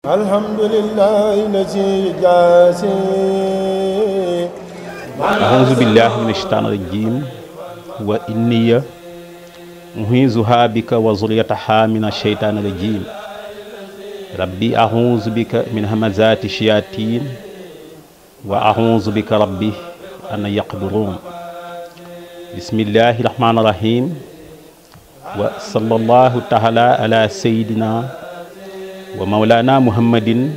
alhamdulillahi lazi jaasi a'uuzu billahi mina shaytaani rajiim wa inniya u'iizuhaa bika wa zurriyatahaa mina shaytaani rajiim rabbi a'uuzu bika min hamazaati shayaatiin wa a'uuzu bika rabbi an yahduruun bismillahi rahmaani rahiim wa sallallahu taala ala sayyidina wa mawlana muhammadin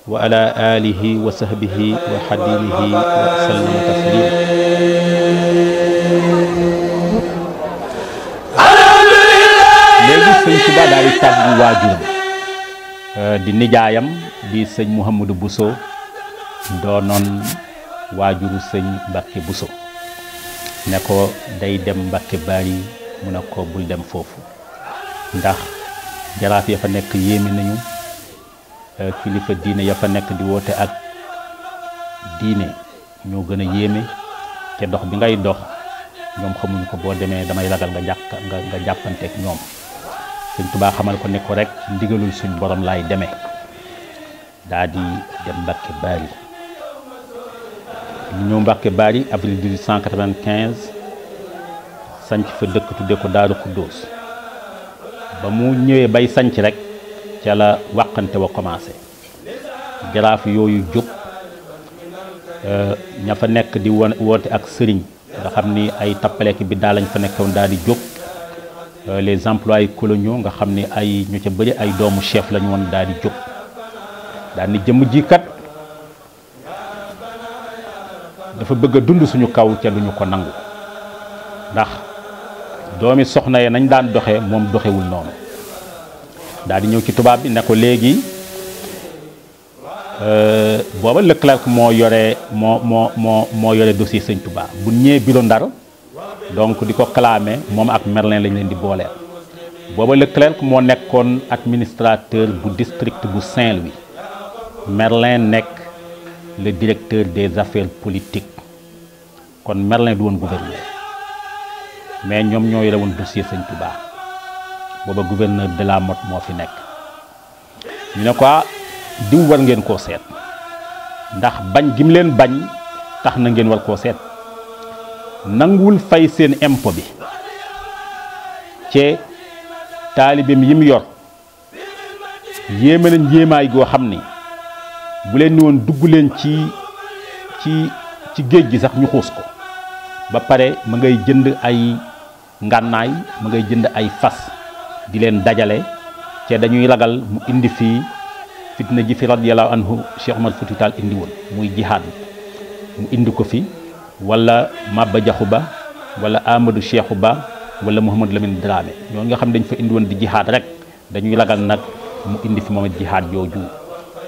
wa ala alihi wa sahbihi wa xadimihi wa sallama taslim léegi sëñ Tuba daal di tàggu waajuram di nijaayam di sëñ Mouhamadou Bousso doonoon waajuru sëñ Mbacke Bousso ne ko day dem Mbacke Bari mu ne ko bul dem foofu ndax jaraaf ya fa nekk yéeme nañu kilifa diine ya fa nekk di woote ak diine ñoo gën a yéeme te dox bi ngay dox ñoom xamuñ ko boo demee damay ragal nga jàppanteeg ñoom Sëñ Tuubaa xamal ko ne ko rek ndigalul suñ borom laay demee daa di dem Mbacke Bari ñu ñëw Mbacke Bari avril 1895 sanc fa dëkk tudde ko Daaru Xuddoos ba mu ñëwee bay sanc rek ca la wàqante wa commencé jaraaf yooyu jóg ña fa nekk di woote ak sëriñ nga xam ni ay tappaleeki bi daal lañ fa nekkoon daal di jóg les employés coloniaux nga xam ni ay ñu ca bëri ay doomu chef lañu woon daal di jóg daal ni jëmm ji kat dafa bëgg a dund suñu kaw ca duñu ko nangu ndax doomi soxna yi nañ daan doxe moom doxewul noonu daal di ñëw ci tubaab bi ne ko léegi booba Leclerc moo yore moo yore dossier sëñ Touba bu ñëwee bureau Ndar donc di ko clamé moom ak Merlin lañ leen di booleel booba Leclerc moo nekkoon administrateur bu district bu Saint-Louis Merlin nekk le directeur des affaires politiques kon Merlin du woon gouverneur mais ñoom ñoo yore woon dossier sëñ Touba booba gouverneur de la Motte moo fi nekk ñu ne ko diw war ngeen koo seet ndax bañ gim leen bañ tax na ngeen war koo seet nanguwul fay seen impôt bi ci taalibeem yi mu yor yéeme nañ yéemaay goo xam ni bu leen ni woon dugg leen ci géej gi sax ñu xuus ko ba pare ma ngay jënd ay ngànnaay ma ngay jënd ay fas di leen dajale te dañuy ragal mu indi fii fitna ji fi radiyallahu anhu Cheikh Omar Fouti Tall indi woon muy jihaad mu indi ko fi wala Maba Jaxu Ba wala Amadou Cheikhou Ba wala Mouhamadou Lamine Dramé ñoo nga xam dañ fa indi woon di jihaad rek dañuy ragal nag mu indi fi moom jihaad jooju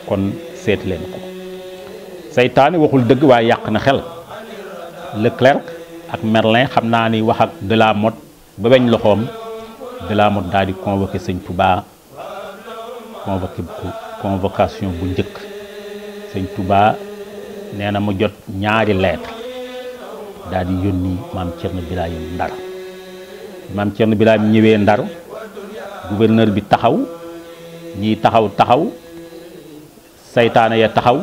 kon seet leen ko seytaane waxul dëgg waaye yàq na xel Leclerc ak Merlin xam naa ni wax ak de la Motte ba weñ loxoom de la Motte daal di convoqué sëñ Touba convocation bu njëkk sëñ Touba nee na mu jot ñaari lettre daal di yónni maam Thierno Birahim Ndar maam Thierno Birahim ñëwee Ndar gouverneur bi taxaw ñii taxaw saytaane ya taxaw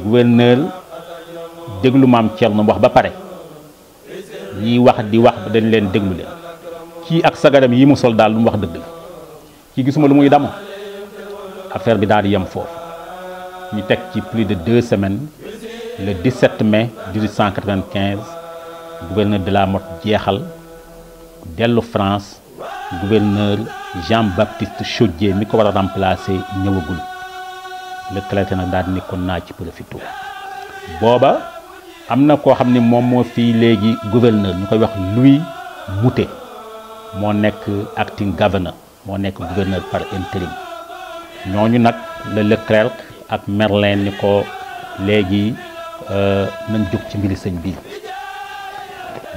gouverneur déglu maam Thierno wax ba pare ñiy wax di wax dañ leen déglu leen kii ak sagaram yi mu sol daal lu mu wax dëgg la kii gisuma lu muy damu affaire bi daal di yem foofu ñu teg ci plus de 2 semaines le 17 mai 1895 gouverneur de la Motte jeexal dellu France gouverneur Jean-Baptiste Chaudié mi ko war a remplacer ñëwagul Leclerc nag daal di nekkoon naa ci profité booba am na koo xam ne moom moo fii léegi gouverneur ñu koy wax Louis Moutet moo nekk acting governor moo nekk gouverneur par intérim ñooñu nag le Leclerc ak Merlin ni ko léegi nañ jóg ci mbiri sëñ bi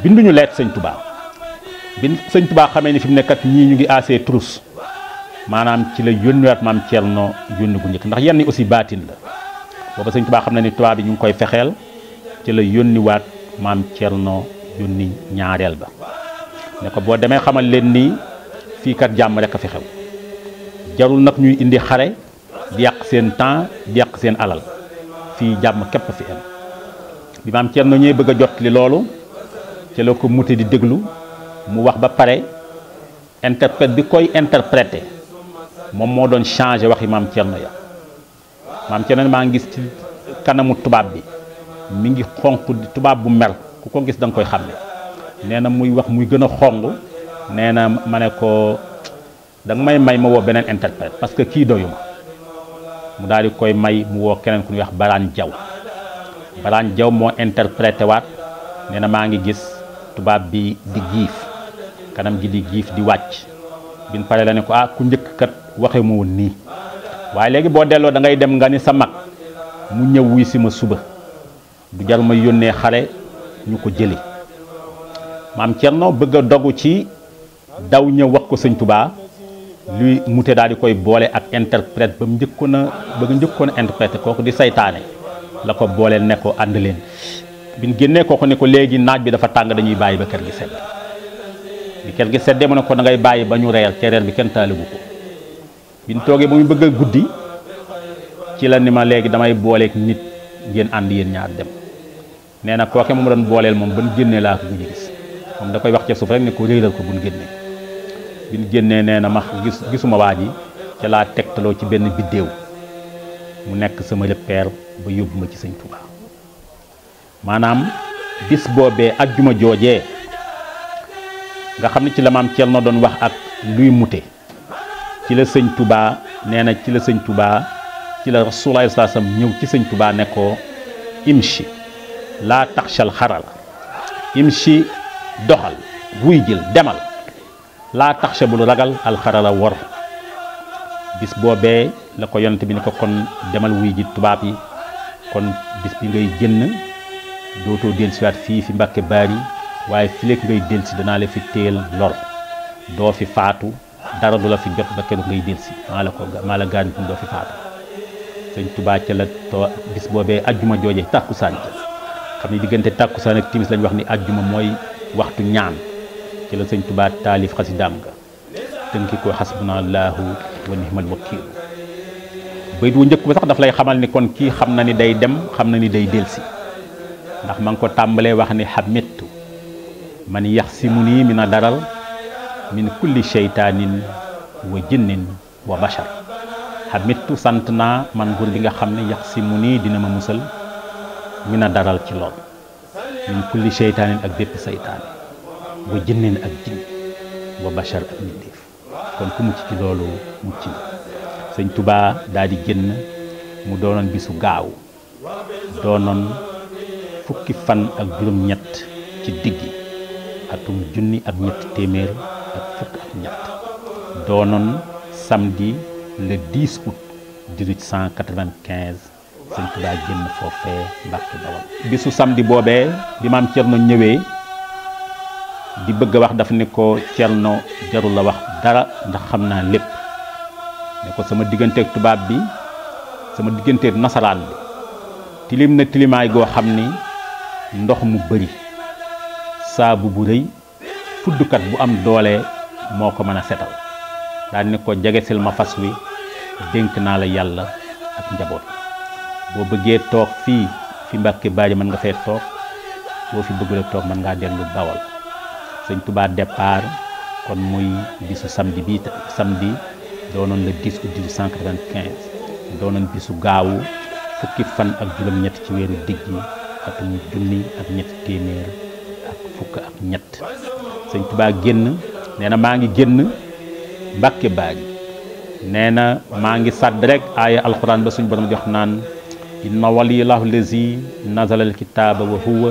binduñu leet sëñ Touba bi sëñ Touba xamee ni fi mu nekkat ñii ñu ngi assez trousse maanaam ci la yónniwaat maam Thierno yónni gu njëkk ndax yenn aussi baatin la booba sëñ Touba xam na ni tubaab bi ñu ngi koy fexeel ci la yónniwaat maam Thierno yónni ñaareel ba ne ko boo demee xamal leen ni fii kat jàmm rek a fi xew jarul nag ñuy indi xare di yàq seen temps di yàq seen alal fii jàmm képp fi am bi maam Thierno ñëwee bëgg a jot li loolu ci la ko mute di déglu mu wax ba pare interprète bi koy interprété moom moo doon changé waxi maam Thierno ya maam Thierno maa ngi gis ci kanamu tubaab bi mi ngi xonq di tubaab bu mer ku ko gis da nga koy xam ne nee na muy wax muy gën a xong nee na ma ne ko da nga may ma woo beneen interprète parce que kii doyuma mu daal di koy may mu woo keneen ku ñuy wax Baraan Jaw moo interprété waat nee na maa ngi gis tubaab bi di giif kanam gi di giif di wàcc bin pare la ne ko ku njëkk kat waxe ma woon nii waaye léegi boo delloo da ngay dem nga ni sa mag mu ñëw wuy si ma suba du jar ma yónnee xale ñu ko jëli maam Thierno bëgg a dogu ci daw ñëw wax ko sëñ Touba luy mute daal di koy boole ak interprète ba mu njëkkoon a interprété kooku di saytaane la ko booleel ne ko ànd leen bi ñu génnee kooku ne ko léegi naaj bi dafa tàng dañuy bàyyi ba kër gi sedd bi kër gi seddee mu ne ko da ngay bàyyi ba ñu reer ca reer bi kenn taaligu ko bi ñu toogee ba muy bëgg a guddi ci la ni ma léegi damay booleeg nit ngeen ànd yéen ñaar dem nee na kooke moom doon booleel moom ba ñu génnee laa ko gis moom da koy wax ca suuf rek ne ko réeral ko bu ñu génnee bi ñu génnee nee na ma gisuma waa ji ca laa tegtaloo ci benn biddéew mu nekk sama repère ba yóbbu ma ci sëñ Touba maanaam bis boobee ajjuma joojee nga xam ne ci la maam Thierno doon wax ak luy mute ci la sëñ Touba nee na ci la sëñ Touba ci la Rasulullah sallallahu alayhi wasallam ñëw ci sëñ Touba ne ko imshi laa taxshal xarala imshi doxal wuy jël demal laa taxsha bul ragal alxarala wor bis boobee la ko yonent bi ne ko kon demal wuy ji tubaab yi kon bis bi ngay génn dootoo dellusiwaat fii fi Mbàkke Baari waaye fi lekk ngay dellusi danaa la fi téel lor doo fi faatu dara du la fi jot ba keroog ngay dellusi maa la gaañ doo fi faatu sëñ Touba ca la bis boobee ajjuma jooje tàkkusaan ca xam ni diggante tàkkusaan ak timis lañ wax ni ajjuma mooy waxtu ñaan ci la sëñ Touba taalif xasidaam ga tënki ko xasbunallahu wa nihmal wakiil bayit wu njëkk ba sax daf lay xamal ni kon kii xam na ni day dem xam na ni day delsi ndax ma ngi ko tàmbalee wax ni xamittu man yaxsimu nii min a daral min kulli sheytaanin wa jinnin wa bashar xamittu sant naa man nguur gi nga xam ne yaxsimu nii dina ma musal min a daral ci lool min kulli sheytaanin ak bépp seytaane wa jinnin ak jinn wa bashar ak mbindéef kon ku mucc ci loolu mucc na sëñ Touba daal di génn mu doonoon bisu gaaw doonoon fukki fan ak juróom-ñett ci diggi atum junni ak ñetti téeméer ak fukk ak ñett doonoon samedi le 10 août 1895 sëñ Touba génn foofee Mbàkke Bawol bisu samedi boobee bi maam Thierno ñëwee di bëgg a wax daf ne ko Thierno jarul la wax dara ndax xam naa lépp ne ko sama digganteeg tubaab bi sama digganteeg nasaraan bi tilim na tilimaay goo xam ni ndox mu bëri saabu bu rëy fuddukat bu am doole moo ko mën a setal daal ne ko jegesil ma fas wi dénk naa la yàlla ak njaboot boo bëggee toog fii fi Mbàkke Baari mën nga fee toog boo fi bëggule toog mën ngaa dellu Bawol sëñ Touba départ kon muy bisu samedi bi samedi doonoon le 10 août 1895 doonoon bisu gaawu fukki fan ak juróom-ñett ci weeru diggi atum junni ak ñetti téeméer ak fukk ak ñett sëñ Touba génn nee na maa ngi génn Mbàkke Baari nee na maa ngi sàdd rek aaya alxuraan ba suñ borom jox naan inna waliyallahu lazi nazala alkitaaba wa huwa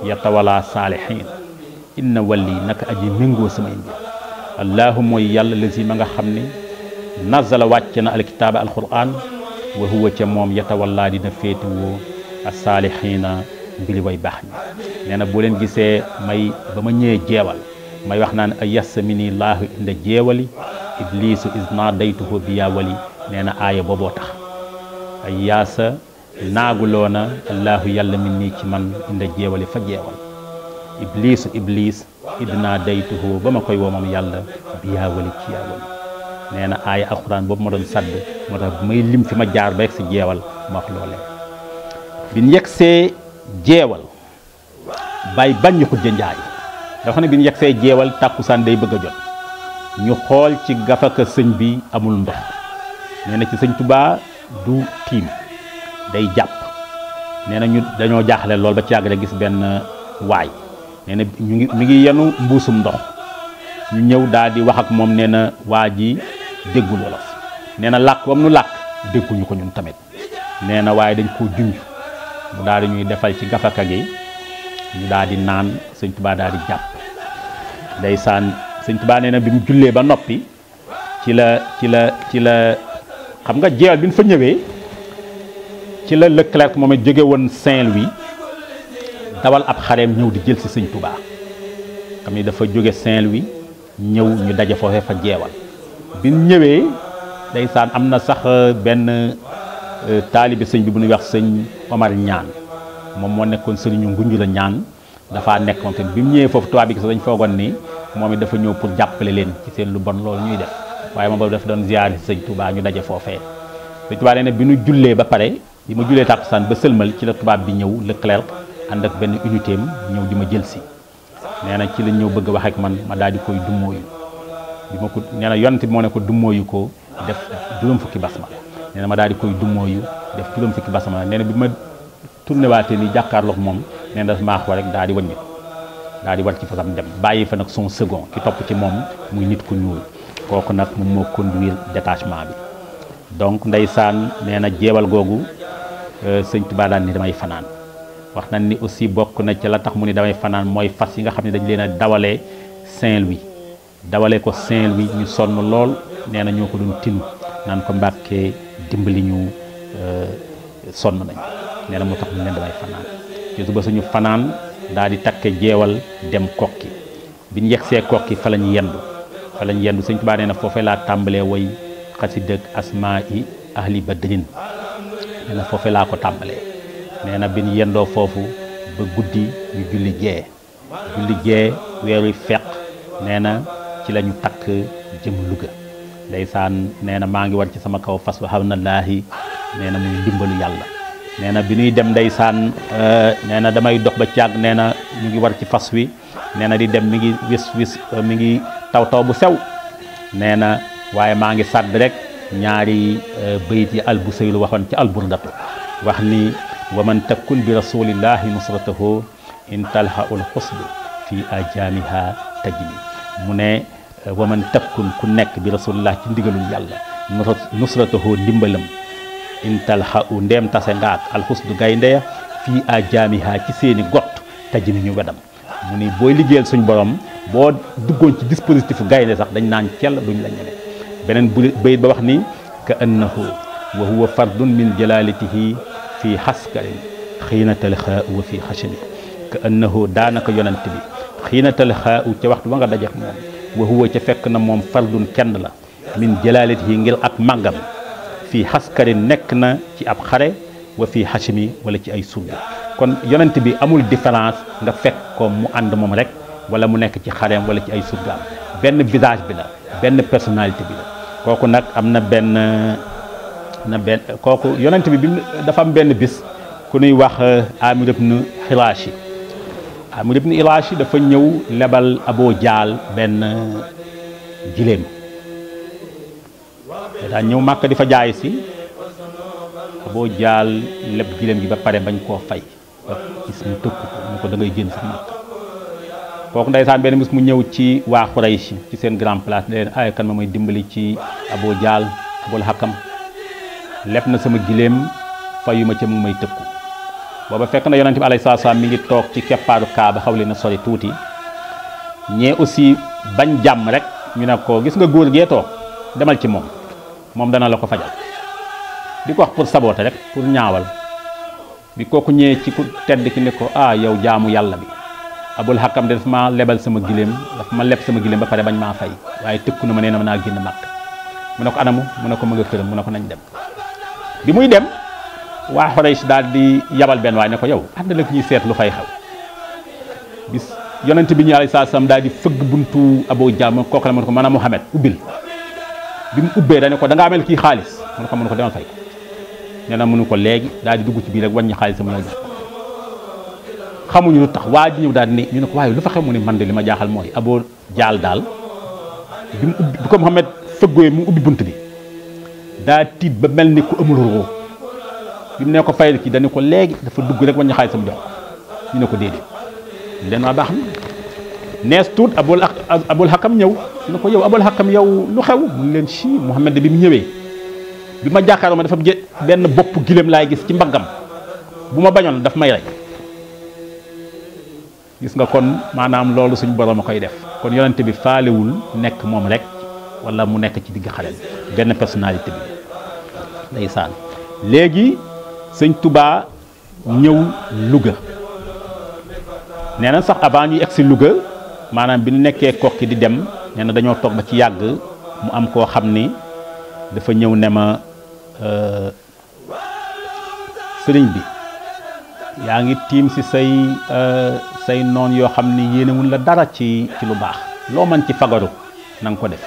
yatawalla saalihin inna wali naka aji méngoo samay mbir allahu mooy yàlla lazi ma nga xam ne nazala wàcce na alkitaaba alquran wa huwa ca moom yatawalla dina féetewoo as-saalihiina mbiri way baax ñi nee na boo leen gisee may ba ma ñëwee jeewal may wax naan ay yassamini laahu inda jeewali iblisu isna daytuhu bi yaa wali nee na aaya booboo tax ay yaasa naaguloona allahu yàlla min nii ci man inda jeewali fa jeewal iblis idna daytuhu ba ma koy woo moom yàlla bi yaa wali ci yaa wali nee na aaya alxuraan boobu ma doon sadd moo tax may lim fi ma jaar ba yegg si jeewal ma wax loolee bi ñu yegsee jeewal bàyyi bañ ñu xujja njaay dafa ne bi ñu yegsee jeewal tàkkusaan day bëgg a jot ñu xool ci gafaka sëñ bi amul ndox nee na ci sëñ Tuubaa du tiim day jàpp nee na ñu dañoo jaaxle lool ba ci yàgg rek gis benn waay nee na mi ngi yenu mbuusum ndox ñu ñëw daal di wax ak moom nee na waa ji déggul wolof nee na làkk wam nu làkk dégguñu ko ñun tamit nee na waaye dañ koo junj mu daal di ñuy defal ci gafaka gi ñu daal di naan sëñ Tuubaa daal di jàpp ndeysaan sëñ Tuubaa nee na bi mu jullee ba noppi ci la xam nga jeewal bi ñu fa ñëwee ci la Leclerc moom it jóge woon Saint-Louis dawal ab xareem ñëw di jël si sëñ Tuubaa xam ni dafa jóge Saint-Louis ñëw ñu daje foofee fa jeewal bi ñu ñëwee ndeysaan am na sax benn taalibe sëñ bi bu ñuy wax sëñ Omar Ñaan moom moo nekkoon sëriñu Ngunju la Ñaan dafa nekk moom tamit bi mu ñëwee foofu tubaab bi gis dañ foogoon ni moom it dafa ñëw pour jàppale leen ci seen lu bon loolu ñuy def waaye moom boobu dafa doon ziyaar si sëñ Tuubaa ñu daje foofee sëñ Tuubaa nee na bi ñu jullee ba pare bi ma jullee tàkkusaan ba sëlmal ci la tubaab bi ñëw Leclerc ànd ak benn unité am ñëw di ma jël si nee na ci la ñëw bëgg a wax ak man ma daal di koy dummóoyu bi ma ko nee na yonent bi moo ne ko dummóoyu ko def juróom fukki basma nee na ma daal di koy dummóoyu def juróom fukki basma nee na bi ma tourné waatee ni jàkkaarloog moom nee na daf maa xoo rek daal di wàññi daal di war ci fasam dem bàyyi fa nag son second ki topp ci moom muy nit ku ñuul kooku nag moom moo conduire détachement bi donc ndeysaan nee na jeewal googu sëñ Tuubaa daan ni damay fanaan wax nañ ni aussi bokk na ci la tax mu ni damay fanaan mooy fas yi nga xam ne dañ leen a dawalee Saint-Louis dawalee ko Saint-Louis ñu sonn lool nee na ñoo ko doon tinu naan ko Mbàkke dimbali ñu sonn nañ nee na moo tax mu leen damay fanaan ci suba suñu fanaan daal di takke jeewal dem kokki bi ñu yegsee kokki fa lañu yendu sëñ Tuubaa nee na foofee laa tàmbalee way xasida asmaa i ahli badrin nee na foofee laa ko tàmbalee nee na bi ñu yendoo foofu ba guddi ñu julli gee weeru feq nee na ci la ñu takk jëm Louga ndeysaan nee na maa ngi war ci sama kaw fas wa xam na laahi nee na muy ndimbalu yàlla nee na bi ñuy dem ndeysaan nee na damay dox ba càgg nee na ñu ngi war ci fas wi nee na di dem mi ngi wis mi ngi taw bu sew nee na waaye maa ngi sàdd rek ñaari bayit yi Albusayri waxoon ci alburdatu wax ni wa man takkun bi rasulillahi nusratahu in talhaul xusdu fi ajamiha tajmi mu ne wa man takkun ku nekk bi rasulillah ci ndigalul yàlla nusratahu ndimbalam in talhau ndeem tase ngaak alxusdu gayndeya fii ajamiha ci seeni gott tajmi ñu wedam mu ni booy liggéeyal suñ borom boo duggoon ci dispositif gaynde sax dañ naan cell duñ la ñeme beneen bayit ba wax ni ka annahu wa huwa fardun min jalalatihi fii xaskarin xiinatal xaa wa fii xachami ka annahu daanaka yonent bi xiinatal xaa ca waxtu ba nga dajeek moom wa huwa ca fekk na moom fardun kenn la min jalalatihi ngir ak màggam fii xaskarin nekk na ci ab xare wa fii xachami wala ci ay surga kon yonent bi amul différence nga fekk ko mu ànd moom rek wala mu nekk ci xareem wala ci ay surgaam benn visage bi la benn personnalité bi la kooku nag am na benn kooku yonent bi dafa am benn bis ku nuy wax Amir ibn Hilaashi dafa ñëw lebal Abu Jaal benn giléem daa ñëw Màkka di fa jaay si Abu Jaal leb giléem gi ba pare bañ koo fay ba gis mu tëkk ko mu ko da ngay génn sax Màkka kooku ndeysaan benn bis mu ñëw ci waa Xuraysh ci seen grand place ne leen ay kan ma may dimbali ci Abu Jaal Abul Hakam leb na sama giléem fayuma ca mu may tëkku booba fekk na yonent bi alayhi salaatu salaam mi ngi toog ci keppaaru Kaaba xaw leen a sori tuuti ñee aussi bañ jàmm rek ñu ne ko gis nga góor gee toog demal ci moom dana la ko fajal di ko wax pour saboter rek pour ñaawal bi kooku ñëwee ci ku tedd ki ne ko yow jaamu yàlla bi Abul Hakam de dafa ma lebal sama giléem dafa ma leb sama giléem ba pare bañ maa fay waaye tëkku na ma nee na ma naa génn Màkka mu ne ko anamu mu ne ko ma nga këram mu ne ko nañ dem bi muy dem waa Xuraysh daal di yabal benn waaye ne ko yow ànd la ñuy seet lu fay xew bis yonent bi ñu alayhi salaam daal di fëgg buntu Abu Jahl kooku la mu ne ko maanaam Muhammad ubbil bi mu ubbee dañ ko da ngaa mel kii xaalis mu ne ko demal fay ko nee na mënu ko léegi daal di dugg ci biir rek wàññi xaalis sama ñëw jox ko xamuñu lu tax waa ji ñëw daal ni ñu ne ko waaye lu fa xew mu ne man de li ma jaaxal mooy Aboo Jaal daal bi mu ubbi bi ko Muhammad fëggooyee mu ubbi bunt bi daa tiit ba mel ni ku amul roo bi mu ne ko fayal kii dañu ko léegi dafa dugg rek wàññi xaalis sama jox ko ñu ne ko déedéet ñu leen waa baax na nees tuut Abul Hakam ñëw ñu ne ko yow Abul Hakam yow lu xew mu leen ci Muhammad bi mu ñëwee bi ma jàkkaaroo ma dafa benn bopp gileem laay gis ci mbaggam bu ma bañoon daf may rey gis nga kon maanaam loolu suñu borom a koy def kon yonente bi faalewul nekk moom rek wala mu nekk ci digg xale benn personnalité bi ndeysaan léegi sëñ Touba ñëw Louga nee na sax avant ñuy egg si Louga maanaam bi ñu nekkee kokki di dem nee na dañoo toog ba ci yàgg mu am koo xam ni dafa ñëw ne ma sëriñ bi yaa ngi tiim si say noon yoo xam ni yéenewul la dara ci lu baax loo mën ci fagaru na nga ko def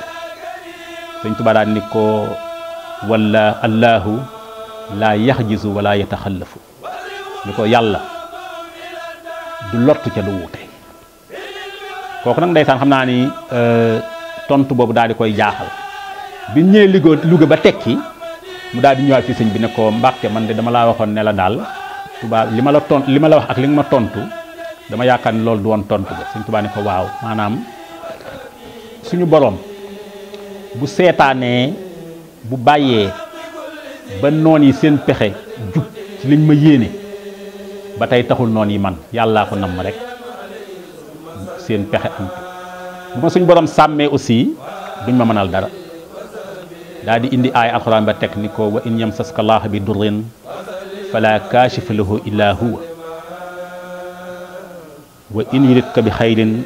sëñ Tuubaa daal ni ko wala allahu laa yaxjisu wala yataxallafu ni ko yàlla du lottu ca du wuute kooku nag ndeysaan xam naa ni tontu boobu daal di koy jaaxal bi ñëwee Louga ba tekki mu daal di ñëwaat fi sëñ bi ne ko Mbàkke man de dama laa waxoon ne la daal Tuubaa li ma la wax ak li nga ma tontu dama yaakaar ni loolu du woon tontu ba sëñ Tuubaa ne ko waaw maanaam suñu boroom bu seetaanee bu bàyyee ba noon yi seen pexe jub ci liñ ma yéene ba tey taxul noon yi man yàllaa ko nam rek seen pexe am bu ma suñu borom sàmmee aussi duñ ma mënal dara daal di indi aay alxuraan ba teg ni ko wa in yamsaska llaahu bi durrin fala kaashifa lahu illa huwa wa in yuridka bi xayrin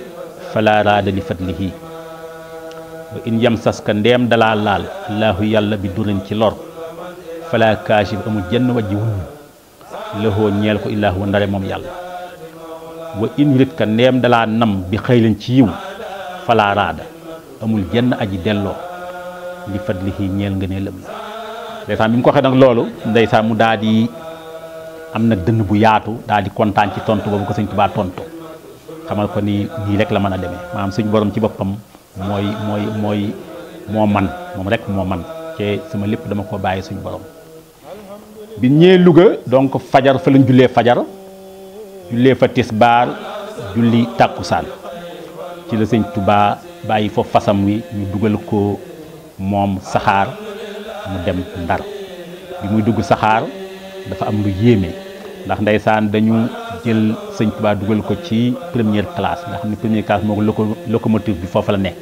fala raada li fadlihi wa in yamsaska ndeem dalaa laal allahu yàlla bi durrin ci lor fala kaashif amul jenn wajji wuñu lahoo ñeel ko illa huwa ndare moom yàlla wa in yuridka ndeem dalaa nam bi xayrin ci yiw fala raada amul jenn aji delloo li fadlihi ñeel nga ne lëm la ndeysaan bi mu ko waxee nag loolu ndeysaan mu daal di am nag dënn bu yaatu daal di kontaan ci tontu boobu ko sëñ Tuubaa tontu xamal ko ni nii rek la mën a demee maanaam suñu borom ci boppam moo man moom rek moo man te sama lépp dama ko bàyyi suñu borom bi ñëwee Louga donc fajar fa lañ jullee fajar jullee fa tisbaar julli tàkkusaan ci la sëñ Tuubaa bàyyi foofu fasam wi ñu dugal ko moom saxaar mu dem Ndar bi muy dugg saxaar dafa am lu yéeme ndax ndeysaan dañu jël sëñ Tuubaa dugal ko ci première classe nga xam ne première classe moo ko locomotive bi foofu la ne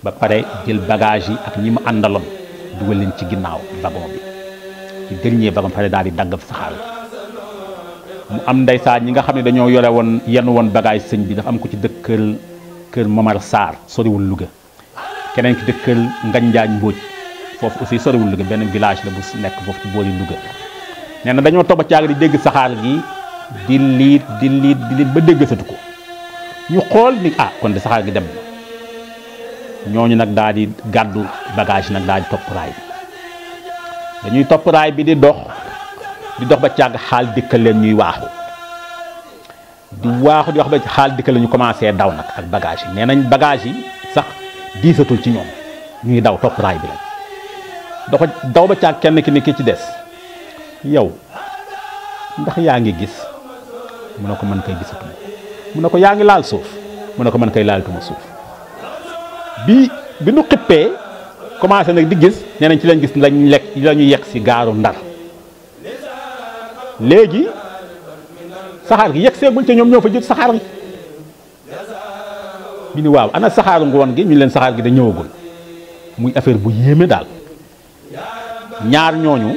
ba pare jël bagage yi ak ñi mu àndaloon dugal leen ci ginnaaw wagon bi ci dernier wagon pare daal di dagg saxaar mu am ndeysaan ñi nga xam ne dañoo yore woon yenn woon bagage sëñ bi dafa am ko ci dëkk kër Momar Sarr soriwul Louga keneen ki dëkkal Nganjaañ Mbóoj foofu aussi soriwul Louga benn village la bu nekk foofu ci boori Louga nee na dañoo toog ba caag di dégg saxaar gi di liit ba dégg satu ko ñu xool ni kon de saxaar gi dem na ñooñu nag daal di gàddu bagage nag daal di topp raay bi dañuy topp raay bi di dox ba caag xaal dikkal leen ñuy waaxu di wax ba xaal dikkal leen ñu commencé daw nag ak bagage yi nee nañ bagage yi sax diisatul ci ñoom ñuy daw topp raay bi la daw ba caag kenn ki ni ki ci des yow ndax yaa ngi gis mu ne ko mën koy gisatuma mu ne ko yaa ngi laal suuf mu ne ko mën koy laalatuma suuf bi nu xippee commencé nag di gis nee nañ ci lañ gis lañu yegg si gaaru Ndar léegi saxaar gi yegg seegul ca ñoom ñoo fa jël saxaar gi bi ni waaw ana saxaaru ngoon gi ñu leen saxaar gi da ñëwagul muy affaire bu yéeme daal ñaar ñooñu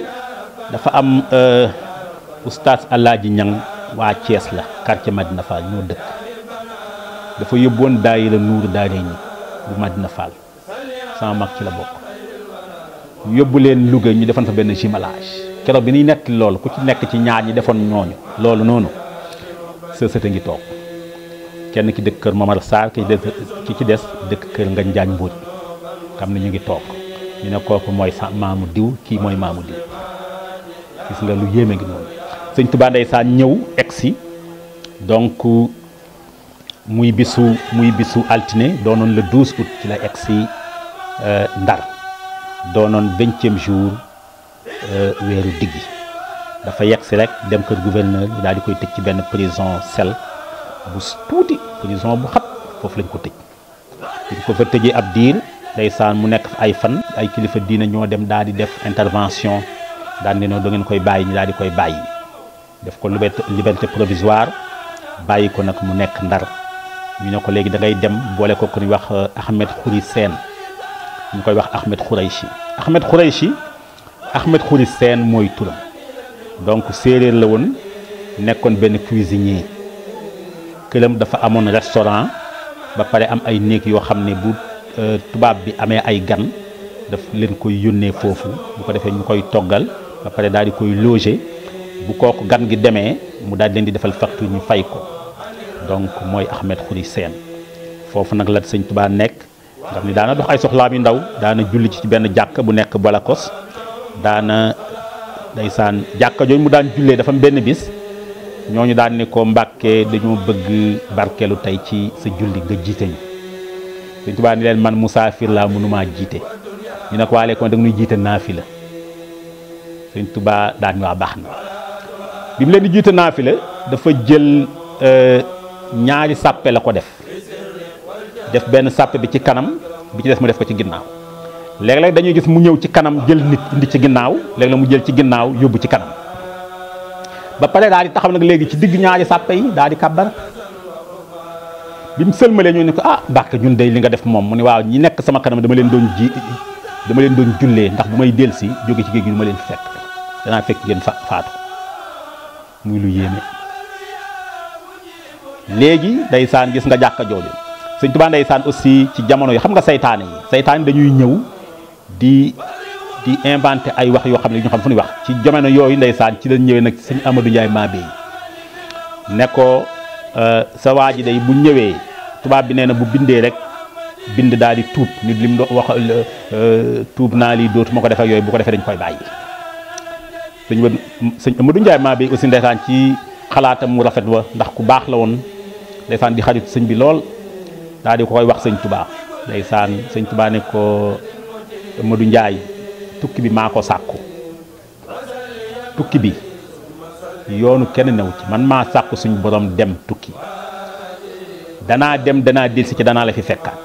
dafa am oustaz Alaaji Ñang waa Thiès la quartier Madina Fall ñoo dëkk dafa yóbboon daayira Nuuru Daarayni bu Madina Fall sama mag ci la bokk ñu yóbbu leen Louga ñu defoon fa benn jumelage keroog bi ñuy netti loolu ku ci nekk ci ñaar ñi defoon ñooñu loolu noonu sa sët a ngi toog kenn ki dëkk kër Momar Sarr ki ci des dëkk kër Nganjaañ Mbóoj xam ne ñu ngi toog ñu ne kooku mooy sa maamu diw kii mooy maamu diw gis nga lu yéeme ngi noonu sëñ Tuubaa ndeysaan ñëw egsi donc muy bisu altine doonoon le 12 août ci la egsi Ndar doonoon 20e jour weeru diggi dafa yegsi rek dem kër gouverneur bi daal di koy tëj ci benn prison cell bu tuuti prison bu xat foofu lañ ko tëj dañ ko fa tëjee ab diir ndeysaan mu nekk ay fan ay kilifa diina ñoo dem daal di def intervention daal di ne da ngeen koy bàyyi ñu daal di koy bàyyi def ko liberté provisoire bàyyi ko nag mu nekk Ndar ñu ne ko léegi da ngay dem boole ko ku ñuy wax Ahmed Khoury Sène ñu koy wax Ahmed Khouraychi Ahmed Khoury Sène mooy turam donc séeréer la woon nekkoon benn cuisinier këram dafa amoon restaurant ba pare am ay néeg yoo xam ne bu tubaab bi amee ay gan daf leen koy yónnee foofu bu ko defee ñu koy toggal ba pare daal di koy loger bu kooku gan gi demee mu daal leen di defal facture ñu fay ko donc mooy Ahmed Khoury Sène foofu nag la sëñ Tuubaa nekk nga xam ne daana dox ay soxlaam yu ndaw daana julli ci benn jàkk bu nekk Balakos daana ndeysaan jàkka jooju mu daan jullee dafa benn bis ñooñu daan ne ko Mbàkke dañoo bëgg barkeelu tey ci sa julli nga jiite ñu sëñ Tuubaa ni leen man musaafir laa mënumaa jiite ñu ne ko waale kon da nga ñuy jiite naafila sëñ Tuubaa daan waa baax na bi mu leen di jiite naafila dafa jël ñaari sàppe la ko def benn sàppe bi ci kanam bi ci des mu def ko ci ginnaaw léeg-léeg dañuy gis mu ñëw ci kanam jël nit indi ci ginnaaw léeg-léeg mu jël ci ginnaaw yóbbu ci kanam ba pare daal di taxaw nag léegi ci digg ñaari sàppe yi daal di kàbbar bi mu sëlmalee ñu ne ko ah Mbàkke ñun day li nga def moom mu ne waaw ñi nekk sama kanam dama leen doon jullee ndax bu may dellusi jóge ci géej gi du ma leen fekk danaa fekk ngeen faatu muy lu yéeme léegi ndeysaan gis nga jàkka jooju sëñ Tuubaa ndeysaan aussi ci jamono yi xam nga saytaane dañuy ñëw di inventé ay wax yoo xam ne ñu xam fu ñuy wax ci jamono yooyu ndeysaan ci lañ ñëwee nag sëñ Amadou Ndiaye Mabé ne ko sa waa ji day bu ñëwee tubaab bi nee na bu bindee rek bind daal di tuub nit lim do wax tuub naa lii dootuma ko def ak yooyu bu ko defee dañ koy bàyyi sëñ Amadou Ndiaye Mabé aussi ndeysaan ci xalaatam mu rafet wa ndax ku baax la woon ndeysaan di xarit sëñ bi lool daal di ko koy wax sëñ Tuubaa ndeysaan sëñ Tuubaa ne ko Amadou Ndiaye tukki bi maa ko sàkku tukki bi yoonu kenn new ci man maa sàkku suñu borom dem tukki danaa dem danaa delsi ci danaa la fi fekkaat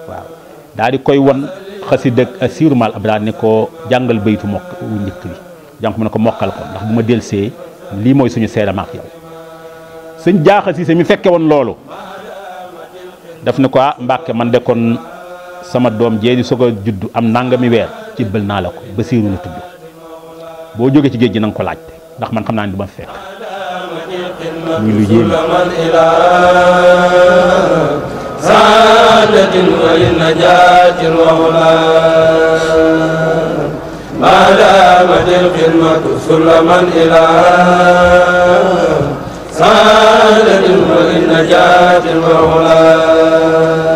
waaw daal di koy won xasida ak siirumal abdal ne ko jàngal baytu mokk wu njëkk bi jàng ko mu ne ko mokkal ko ndax bu ma delsee lii mooy suñu seede maak yow sëñ Jaaxa Siise mi fekke woon loolu daf ne ko ah Mbàkke man de kon sama doom jee di soog a juddu am nangami weer cibbal naa la ko Basiiru la tudd boo jógee ci géej gi na nga ko laajte ndax man xam naa ne du ma fekk muy lu yéeme saadatin wa najatin wa hulan ma damatil xidmatu sulaman ila saadatin wa najatin wa hulan